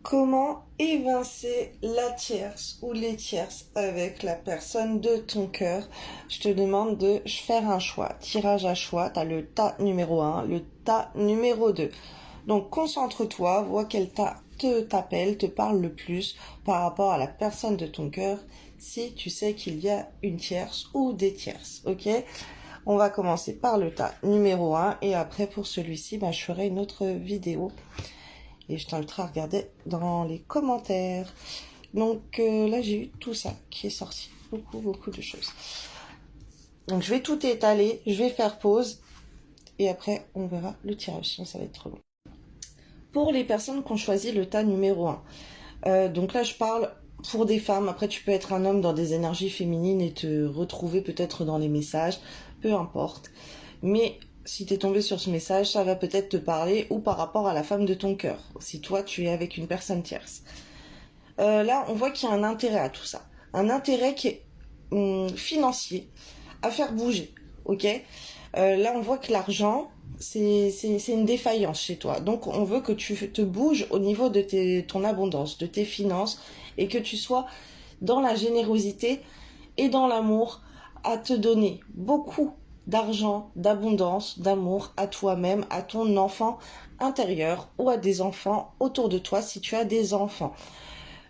Comment évincer la tierce ou les tierces avec la personne de ton cœur? Je te demande de faire un choix. Tirage à choix, tu as le tas numéro 1, le tas numéro 2. Donc concentre-toi, vois quel tas t'appelle, te parle le plus par rapport à la personne de ton cœur, si tu sais qu'il y a une tierce ou des tierces, ok? On va commencer par le tas numéro 1 et après pour celui-ci, je ferai une autre vidéo. Et je t'inviterai à regarder dans les commentaires. Donc là, j'ai eu tout ça qui est sorti. Beaucoup de choses. Donc je vais tout étaler, je vais faire pause. Et après, on verra le tirage, sinon ça va être trop long. Pour les personnes qui ont choisi le tas numéro 1. Donc là, je parle pour des femmes. Après, tu peux être un homme dans des énergies féminines et te retrouver peut-être dans les messages. Peu importe. Mais si tu es tombé sur ce message, ça va peut-être te parler ou par rapport à la femme de ton cœur, si toi tu es avec une personne tierce. Là, on voit qu'il y a un intérêt à tout ça. Un intérêt qui est financier, à faire bouger, ok. Là, on voit que l'argent, c'est une défaillance chez toi. Donc, on veut que tu te bouges au niveau de ton abondance, de tes finances, et que tu sois dans la générosité et dans l'amour à te donner beaucoup d'argent, d'abondance, d'amour à toi-même, à ton enfant intérieur ou à des enfants autour de toi si tu as des enfants.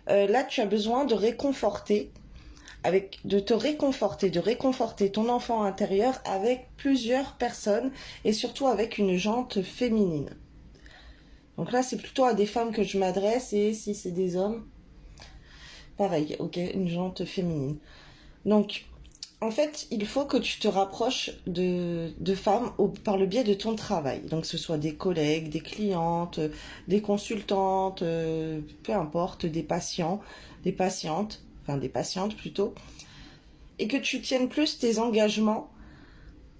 Là, tu as besoin de te réconforter ton enfant intérieur avec plusieurs personnes et surtout avec une jante féminine. Donc là, c'est plutôt à des femmes que je m'adresse et si c'est des hommes, pareil, ok, une jante féminine. Donc, en fait, il faut que tu te rapproches de femmes par le biais de ton travail. Donc, que ce soit des collègues, des clientes, des consultantes, peu importe, des patients, des patientes, enfin des patientes plutôt. Et que tu tiennes plus tes engagements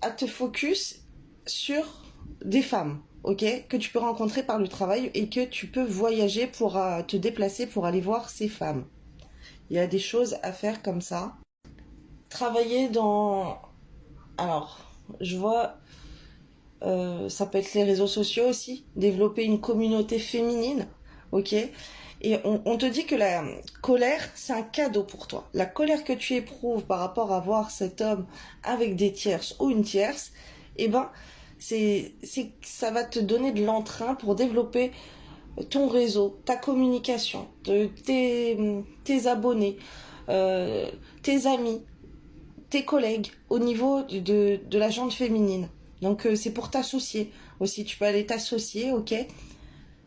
à te focus sur des femmes, ok? Que tu peux rencontrer par le travail et que tu peux voyager pour te déplacer pour aller voir ces femmes. Il y a des choses à faire comme ça. Travailler dans... Alors, je vois, ça peut être les réseaux sociaux aussi, développer une communauté féminine, ok? Et on te dit que la colère, c'est un cadeau pour toi. La colère que tu éprouves par rapport à voir cet homme avec des tierces ou une tierce, eh ben, ça va te donner de l'entrain pour développer ton réseau, ta communication, tes abonnés, tes amis, tes collègues au niveau de la jante féminine. Donc c'est pour t'associer aussi. Tu peux aller t'associer, ok?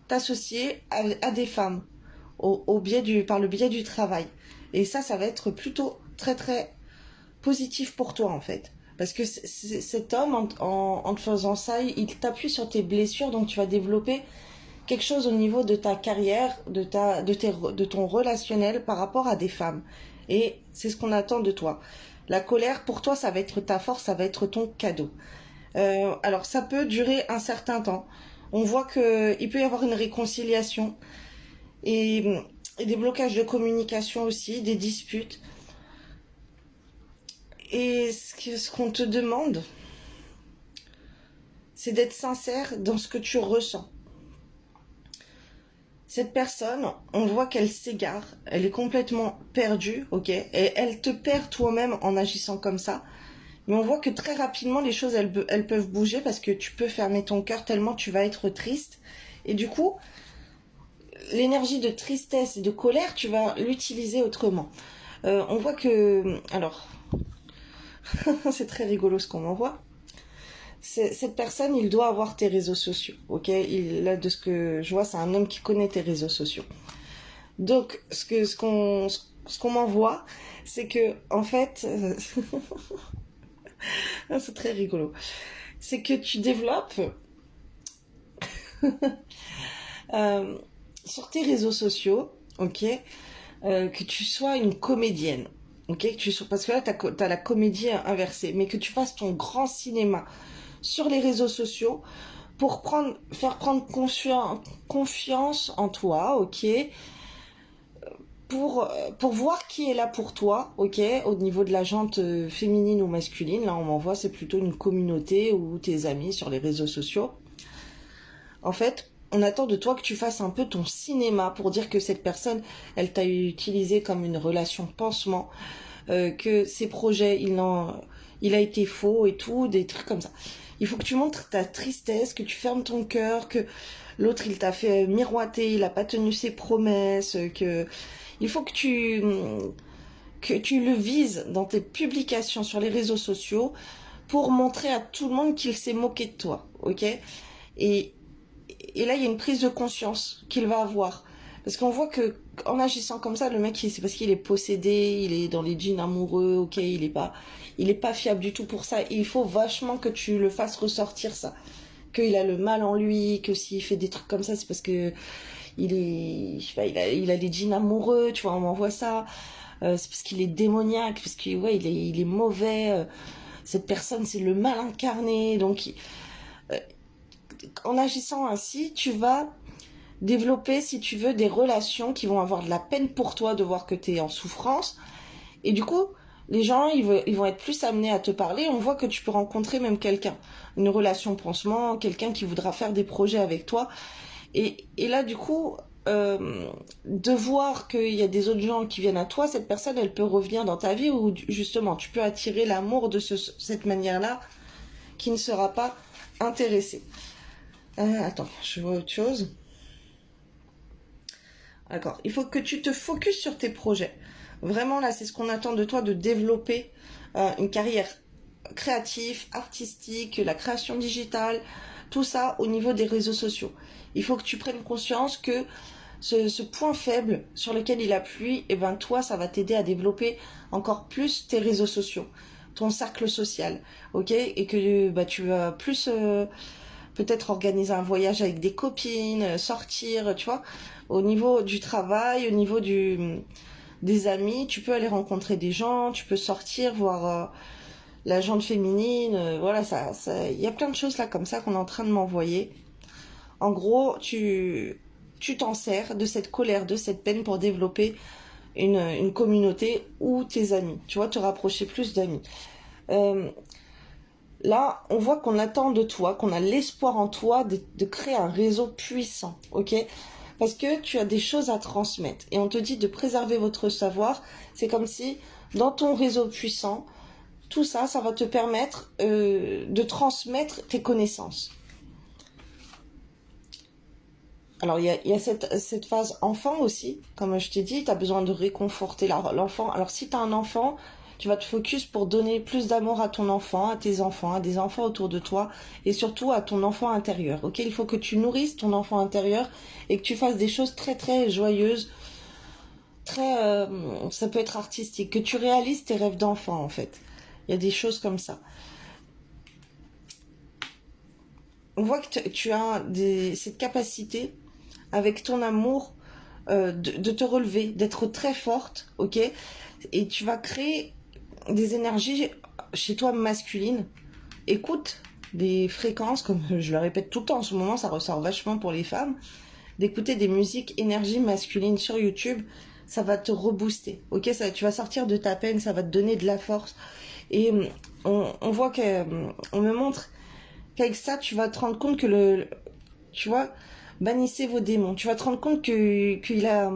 T'associer à des femmes par le biais du travail. Et ça va être plutôt très très positif pour toi en fait. Parce que cet homme, en te faisant ça, il t'appuie sur tes blessures, donc tu vas développer quelque chose au niveau de ta carrière, de ton relationnel par rapport à des femmes. Et c'est ce qu'on attend de toi. La colère, pour toi, ça va être ta force, ça va être ton cadeau. Alors, ça peut durer un certain temps. On voit qu'il peut y avoir une réconciliation et des blocages de communication aussi, des disputes. Et ce qu'on te demande, c'est d'être sincère dans ce que tu ressens. Cette personne, on voit qu'elle s'égare, elle est complètement perdue, ok? Et elle te perd toi-même en agissant comme ça. Mais on voit que très rapidement, les choses, elles peuvent bouger parce que tu peux fermer ton cœur tellement tu vas être triste. Et du coup, l'énergie de tristesse et de colère, tu vas l'utiliser autrement. On voit que... Alors, c'est très rigolo ce qu'on m'envoie. Cette personne, il doit avoir tes réseaux sociaux, ok? Là, de ce que je vois, c'est un homme qui connaît tes réseaux sociaux. Donc, ce qu'on m'envoie, c'est que, en fait, c'est très rigolo. C'est que tu développes sur tes réseaux sociaux, ok, que tu sois une comédienne, ok, parce que là, t'as la comédie inversée, mais que tu fasses ton grand cinéma sur les réseaux sociaux pour faire prendre confiance en toi, ok, pour voir qui est là pour toi, ok, au niveau de la jante féminine ou masculine. Là, on m'envoie, c'est plutôt une communauté ou tes amis sur les réseaux sociaux. En fait, on attend de toi que tu fasses un peu ton cinéma pour dire que cette personne, elle t'a utilisé comme une relation pansement, que ses projets, il a été faux et tout, des trucs comme ça. Il faut que tu montres ta tristesse, que tu fermes ton cœur, que l'autre, il t'a fait miroiter, il a pas tenu ses promesses, il faut que tu le vises dans tes publications sur les réseaux sociaux pour montrer à tout le monde qu'il s'est moqué de toi, ok? Et, et là, il y a une prise de conscience qu'il va avoir. Parce qu'on voit que en agissant comme ça, le mec, c'est parce qu'il est possédé, il est dans les jeans amoureux, ok, il est pas fiable du tout pour ça. Et il faut vachement que tu le fasses ressortir ça, qu'il a le mal en lui, que s'il fait des trucs comme ça, c'est parce que il est, je sais pas, il a des jeans amoureux, tu vois, on m'envoie ça. C'est parce qu'il est démoniaque, parce que ouais, il est mauvais. Cette personne, c'est le mal incarné. Donc, en agissant ainsi, tu vas développer, si tu veux, des relations qui vont avoir de la peine pour toi de voir que tu es en souffrance. Et du coup, les gens, ils vont être plus amenés à te parler. On voit que tu peux rencontrer même quelqu'un, une relation pansement, quelqu'un qui voudra faire des projets avec toi. Et là, du coup, de voir qu'il y a des autres gens qui viennent à toi, cette personne, elle peut revenir dans ta vie où justement, tu peux attirer l'amour de cette manière-là qui ne sera pas intéressé. Attends, je vois autre chose. D'accord. Il faut que tu te focuses sur tes projets. Vraiment, là, c'est ce qu'on attend de toi, de développer une carrière créative, artistique, la création digitale, tout ça au niveau des réseaux sociaux. Il faut que tu prennes conscience que ce point faible sur lequel il appuie, et ben toi, ça va t'aider à développer encore plus tes réseaux sociaux, ton cercle social, ok? Et que bah, tu vas plus peut-être organiser un voyage avec des copines, sortir, tu vois, au niveau du travail, au niveau des amis, tu peux aller rencontrer des gens, tu peux sortir, voir la gente féminine, voilà, il y a plein de choses là comme ça qu'on est en train de m'envoyer. En gros, tu t'en sers de cette colère, de cette peine pour développer une communauté ou tes amis, tu vois, te rapprocher plus d'amis. Là, on voit qu'on attend de toi, qu'on a l'espoir en toi de créer un réseau puissant, ok? Parce que tu as des choses à transmettre. Et on te dit de préserver votre savoir. C'est comme si, dans ton réseau puissant, tout ça, ça va te permettre de transmettre tes connaissances. Alors, il y a cette phase enfant aussi. Comme je t'ai dit, tu as besoin de réconforter l'enfant. Alors, si tu as un enfant, tu vas te focus pour donner plus d'amour à ton enfant, à tes enfants, à des enfants autour de toi et surtout à ton enfant intérieur. Ok, il faut que tu nourrisses ton enfant intérieur et que tu fasses des choses très très joyeuses, très, ça peut être artistique, que tu réalises tes rêves d'enfant en fait. Il y a des choses comme ça. On voit que tu as cette capacité avec ton amour de te relever, d'être très forte, ok? Et tu vas créer des énergies chez toi masculines. Écoute des fréquences, comme je le répète tout le temps en ce moment, ça ressort vachement pour les femmes, d'écouter des musiques énergie masculine sur YouTube, ça va te rebooster, ok? Tu vas sortir de ta peine, ça va te donner de la force. Et on voit on me montre qu'avec ça, tu vas te rendre compte que tu vois, bannissez vos démons. Tu vas te rendre compte qu'il a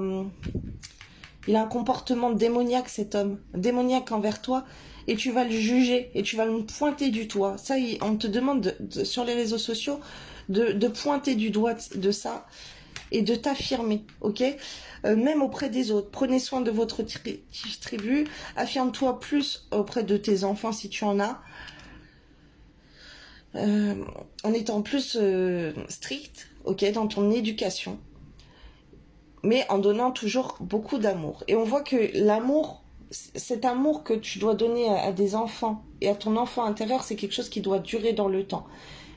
un comportement démoniaque, cet homme, démoniaque envers toi, et tu vas le juger, et tu vas le pointer du doigt. Ça, on te demande sur les réseaux sociaux de pointer du doigt de ça, et de t'affirmer, ok? Même auprès des autres. Prenez soin de votre tribu, affirme-toi plus auprès de tes enfants si tu en as, en étant plus strict, ok, dans ton éducation, mais en donnant toujours beaucoup d'amour. Et on voit que l'amour, cet amour que tu dois donner à des enfants et à ton enfant intérieur, c'est quelque chose qui doit durer dans le temps.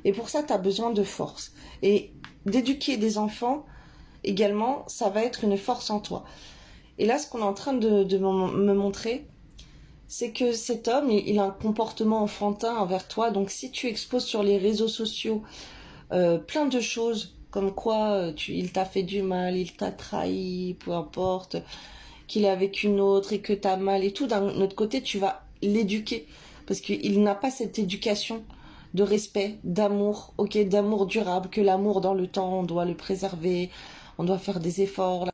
Et pour ça, tu as besoin de force. Et d'éduquer des enfants, également, ça va être une force en toi. Et là, ce qu'on est en train de me montrer, c'est que cet homme, il a un comportement enfantin envers toi. Donc si tu exposes sur les réseaux sociaux plein de choses, comme quoi il t'a fait du mal, il t'a trahi, peu importe, qu'il est avec une autre et que t'as mal et tout, d'un autre côté, tu vas l'éduquer. Parce qu'il n'a pas cette éducation de respect, d'amour, ok, d'amour durable, que l'amour dans le temps, on doit le préserver, on doit faire des efforts.